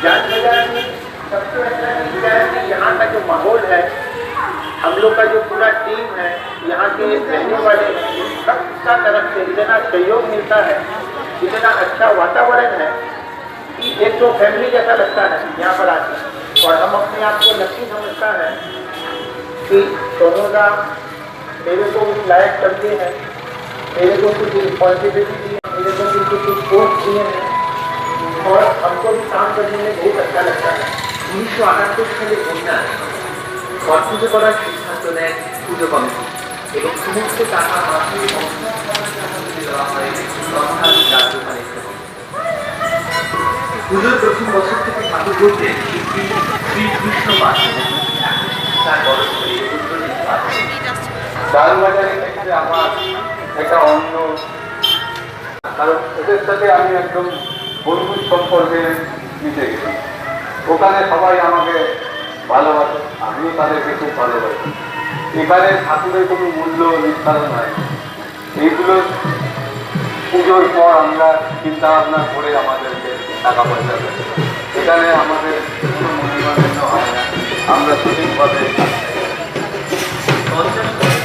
जांच बाजार में सबसे अच्छा चीज है कि यहाँ का जो माहौल है, हम लोग का जो पूरा टीम है, यहाँ के रहने वाले सबका तरफ से इतना सहयोग मिलता है, इतना अच्छा वातावरण है कि एक तो फैमिली जैसा लगता है यहाँ पर आके। और हम अपने आप को लकी समझता है कि सोनोदा मेरे को उस लायक करते हैं, मेरे को कुछ रिस्पॉन्सिबिलिटी दी है, मेरे को कुछ पोस्ट दिए हैं और हमको भी काम करने में बहुत अच्छा लगता है। 1978 সালে বন্যায় কর্তব্য করার সিদ্ধান্ত নেয় পুজো কমিটি এবং সমস্ত টাকা মাসে দেওয়া হয় সন্ধান রাজ্যপাল। পুজোর প্রথম বছর থেকে ঠাকুর করতেন শ্রীকৃষ্ণ পাঠ, তার বড় ছেলে রুদ্রজিৎ পাঠ। বাজারের ক্ষেত্রে আমার একটা অন্য, কারণ ওদের সাথে আমি একদম বন্ধুর সম্পর্কে মিশে গেছি। ওখানে সবাই আমাকে ভালোবাসে, আমিও তাদেরকে খুব ভালোবাসি। এখানে ঠাকুরের কোনো মূল্য নির্ধারণ হয়, এইগুলো পুজোর পর আমরা চিন্তা ভাবনা করে আমাদেরকে টাকা পয়সা দেয়। এখানে আমাদের কোনো মূল্যমান্য হয় না, আমরা সঠিকভাবে